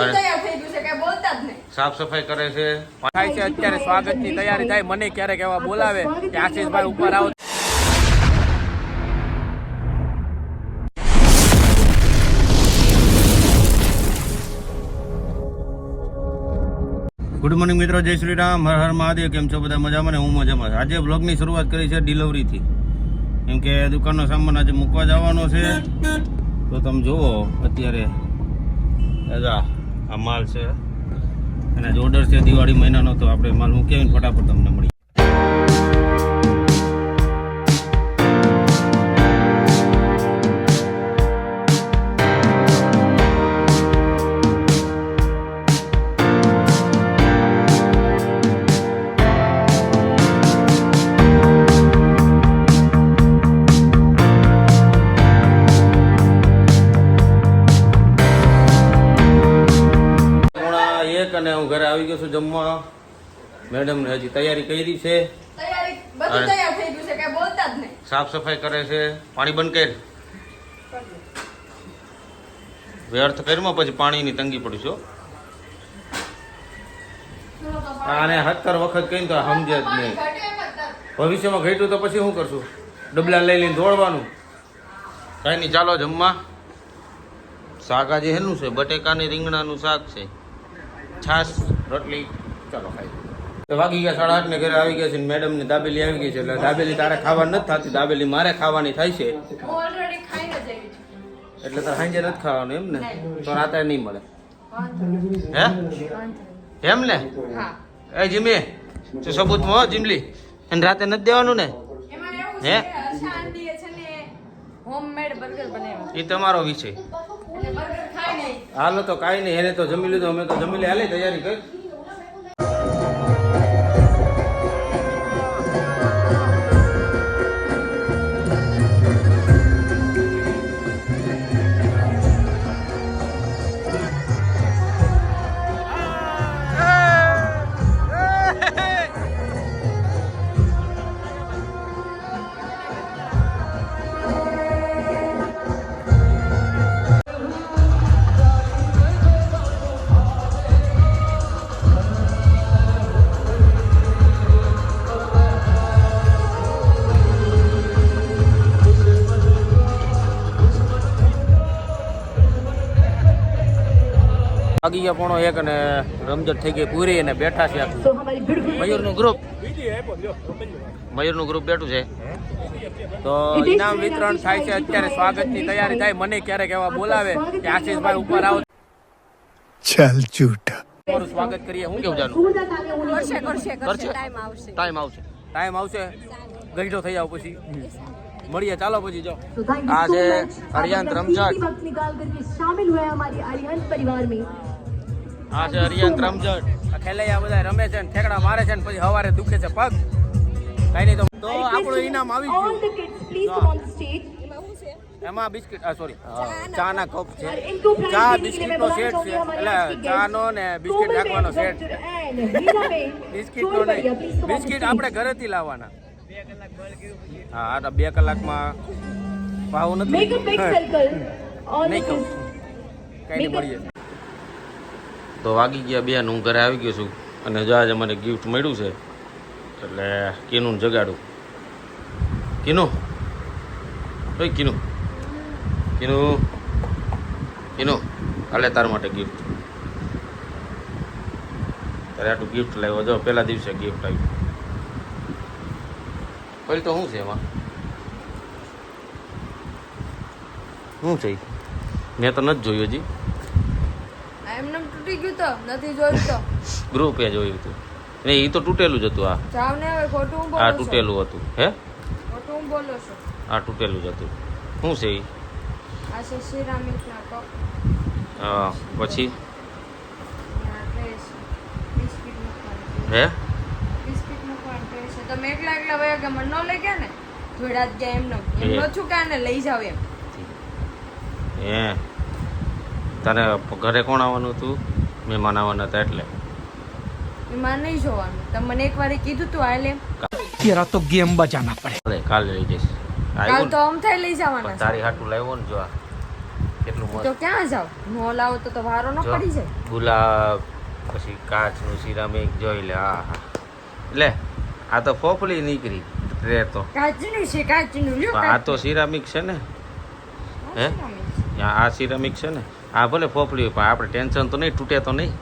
સાફ સફાઈ કરે છે થાય છે અત્યારે સ્વાગતની તૈયારી થાય મને ક્યારેક એવા બોલાવે કે આશીષભાઈ ઉપર આવો. ગુડ મોર્નિંગ મિત્રો, જય શ્રી રામ, હર હર મહાદેવ. કેમ છો બધા? મજામાં ને? હું મજામાં. આજે બ્લોગની શરૂઆત કરી છે ડિલિવરીથી, કેમ કે દુકાનનો સામાન આજે મૂકવા જવાનો છે. તો તમે જુઓ અત્યારે આ માલ છે અને જે ઓર્ડર છે દિવાળી મહિનાનો, તો આપણે માલ મૂકી આવીને ફટાફટ તમને મળી. અને હું ઘરે આવી ગયો છું જમવા. મેડમ ને હજી તૈયારી કરી છે, સાફ સફાઈ કરે છે. પાણી બંધ કર, વ્યર્થ કર્યું પછી પાણીની તંગી પડી છો. આને 70 વખત કહીને તો સમજે જ નહીં. ભવિષ્યમાં ઘટ્યું તો પછી શું કરશું? ડબલા લઈ લઈને દોડવાનું. કઈ નહીં, ચાલો જમવા. શાક આજે હેનું છે? બટેકાની રીંગણાનું શાક છે, છાશ, રોટલી. ચાલો ખાઈ. વાગી ગયા 8:30 ને ઘરે આવી ગયા છે. મેડમ ની દાબેલી આવી ગઈ છે, એટલે દાબેલી તારે ખાવાની નથી થતી, દાબેલી મારે ખાવાની થાય છે. એટલે તારે સાંજે નથી ખાવાનું એમ ને? તો રાતે નહીં મળે હે એમ ને? એ જીમી તું સબૂતમાં જીમલી એને રાતે નથી દેવાનું ને? હે એ તમારો વિષય. હાલો તો કાંઈ નહીં, એને તો જમી લીધું, અમે તો જમી લે. હાલે તૈયારી કરી. વાગી ગયા 1:30 અને રમઝટ થઈ ગઈ પૂરી અને બેઠા છે મયુરનું ગ્રુપ બેઠું છે. તો ઇનામ વિતરણ થાય છે અત્યારે, સ્વાગતની તૈયારી થાય. મને ક્યારેક એવા બોલાવે કે આશીષભાઈ ઉપર આવો. ચાલ ચૂટા તમારું સ્વાગત કરીએ. હું કેવું જાણું? ટાઈમ આવશે ગઈઢો થઈ જાવ પછી મળીએ. ચાલો પછી જો આ છે અરિયંત રમઝટ. આ છે અરિયંત રમઝટ. ખેલૈયા બધા રમે છે ને ઠેકડા મારે છે ને પછી સવારે દુખે છે પગ. કઈ નહીં તો આપણું ઇનામ આવી ગયું. એમાં બિસ્કિટ, સોરી, ચા ના કપ છે. ચા બિસ્કિટ નો સેટ છે, એટલે ચા નો ને બિસ્કિટ રાખવાનો સેટ છે. બિસ્કિટ નો નહીં, બિસ્કિટ આપણે ઘરેથી લાવવાના. હા, આ 2 કલાકમાં ભાવ નથી નહીં કહું. કઈ નહીં મળીએ. તો વાગી ગયા 2 હું ઘરે આવી ગયો છું અને જો આજે મને ગિફ્ટ મળ્યું છે, એટલે કીનું જગાડું. કીનું ઓય કીનું કીનું કીનું હાલે તાર માટે ગિફ્ટ. તારે આટલું ગિફ્ટ લાવ્યો. જો પહેલા દિવસે ગિફ્ટ આવ્યું. પહેલી તો શું છે એમાં? શું છે? મેં તો નથી જોયું હજી. એમને તૂટી ગયું તો નથી જોયું તો ગ્રુપે જોયું હતું. નહીં, એ તો તૂટેલું જ હતું. આ જાવને હવે ખોટું બોલો. આ તૂટેલું હતું. હે ખોટું બોલો છો? આ તૂટેલું જ હતું. શું છે એ? આ છે સિરામિકના કપ. હા, પછી બિસ્કિટ મૂકવાનું. હે બિસ્કિટ મૂકવાનું છે. તમે એકલા વયા કે મને ન લઈ ગયા ને? જોડા જ ગયા એમને. એમ ન છુકા ને લઈ જાવ એમ. હે તને ઘરે કોણ આવવાનું હતું? મહેમાન આવવાના હતા એટલે. મહેમાન નહીં જોવાનું. તમને એકવાર કીધું તું આલે. तेरा तो गेम बजाना पड़े. કાલે લઈ જઈશ. કાલ તો આમ થઈ લઈ જવાના. તારી હાટું લાવ્યો ને જો આ કેટલું તો મસ્ત ક્યાં જાવ નો લાવો તો વારો ન જો, પડી જાય. ગુલાબ પછી કાચનું સિરામિક જોઈ લે હા હા લે આ તો ફોફલી નીકળી ટ્રે તો કાચનું છે કાચનું લ્યો પણ આ તો સિરામિક છે ને હે? આ સિરામિક છે ને આ ભલે ફોફલી હોય, પણ આપણે ટેન્શન તો નહીં, તૂટે તો નહીં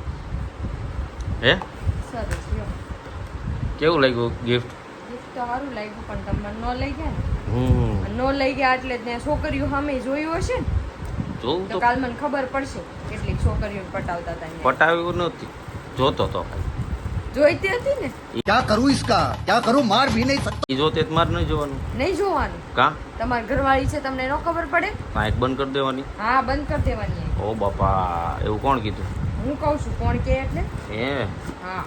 હે. સરસ લ્યો. કેવું લાગ્યું ગિફ્ટ? ગિફ્ટ તો સારું લાગ્યું પણ તમે નો લઈ ગયા હમ ને નો લઈ ગયા એટલે ત્યાં છોકરીઓ સામે જોયું હશે ને જોવું તો તો કાલ મને ખબર પડશે કેટલીક છોકરીઓ પટાવતા હતા અહીંયા. પટાવ્યું નથી, જોતો તો જોઈતી હતી ને क्या करूं इसका क्या करूं मार भी नहीं सकता એ જોતે જ મારે નહીં જોવાનું નહીં જોવાનું. કા તમારી ઘરવાળી છે તમને નો ખબર પડે. માઇક બંધ કરી દેવાની. હા બંધ કરી દેવાની. ઓ બાપા એવું કોણ કીધું? હું કહું છું કોણ કે એટલે હે હા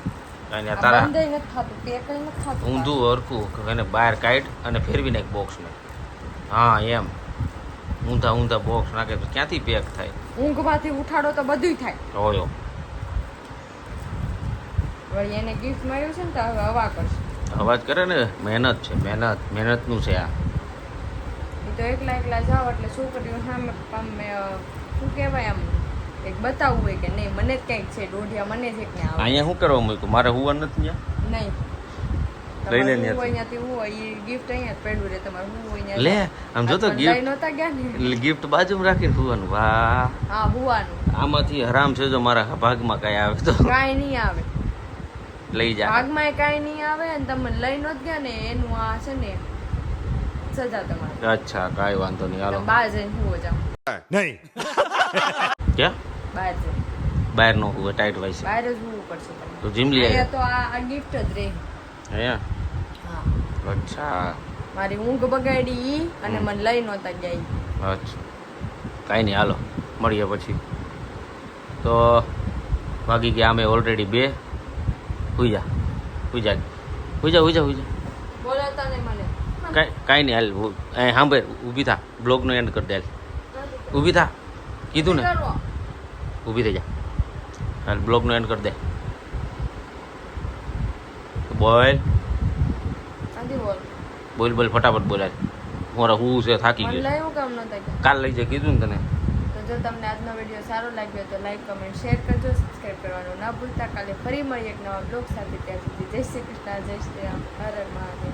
કાંઈ નહીં, આ તારા બંધ નથી થતું તે કઈ નથી થતું. ઊંધું હરખું એને બહાર કાઢ અને ફેરવી નાખ બોક્સમાં. હા એમ ઊંધા ઊંધા બોક્સ નાખે તો ક્યાંથી પેક થાય? ઊંઘમાંથી ઉઠાડો તો બધુંય થાય. જોયો વળી એને ગિફ્ટ મળ્યું છે ને તો હવે હવા કરશે. અવાજ કરે ને, મહેનત છે, મહેનતનું છે આ. એ તો એકલા એકલા જાઓ એટલે છોકરીઓ સામે શું કહેવાય આમ એક બતાવવું હોય કે નહીં મને જ કંઈક છે દોઢિયા મને જ એક ને આવે અહીંયા શું કરવા મૂક્યું? મારે હુવા નથી ત્યાં. નહીં લઈ લે તમારે ત્યાંથી. હું અહીંયાથી હું હોય એ ગિફ્ટ અહીંયા જ પડ્યું રહે તમારે હું હોય અહીંયા લે આમ જો તો લઈ ગિફ્ટ નહોતા ગયા ને ગિફ્ટ બાજુમાં રાખીને હુવાનું. વાહ હા હુવાનું આમાંથી હરામ છે જો મારા ભાગમાં કાંઈ આવે તો કાંઈ નહીં આવે લઈ જા. ભાગમાં કાંઈ નહીં આવે અને તમે લઈ નહોત ગયા ને એનું આ છે ને સજા તમારી. અચ્છા કાંઈ વાંધો નહીં હાલો. બહાર જઈને હુવો જાઓ ક્યાં બહાર જઈને બહાર નો હુવે, ટાઈટ વાય છે બહાર જ હુવું પડશે તમને. તો જીમ લઈ અહીંયા તો આ ગિફ્ટ જ રહે. અહીંયા હા અચ્છા મારી ઊંઘ બગાડી ઈ અને મને લઈ નહોતા ગયા ઈ. અચ્છા કાંઈ નહીં હાલો મળીએ પછી. તો વાગી ગયા અમે ઓલરેડી 2. હુઈ જા હુઈ જા હુઈ જા હુઈ જા હુઈ જા. બોલાતા ને મને કાંઈ નહીં હાલ અહીં સાંભળ, ઊભી થા, બ્લોગનો એન્ડ કરી દે હાલ. ઊભી થા કીધું ને, કરો. ઊભી થઈ જા હાલ, બ્લોગનો એન્ડ કરી દે. બોલ આંધી બોલ બોલ બોલ ફટાફટ બોલ હાલ. મારા હું છે થાકી મને ગયો. લઈ હું કામ નહોતા ગયા. કાલ લઈ જાય કીધું ને તને. તો જો તમને આજનો વિડીયો સારો લાગ્યો તો લાઈક કમેન્ટ શેર કરજો સબસ્ક્રાઈબ કરવાનું ના ભૂલતા. કાલે ફરી મળીએ એક નવા બ્લોગ સાથે. ત્યાં સુધી જય શ્રી કૃષ્ણ, જય શ્રી રામ, હર હર મહાદેવ.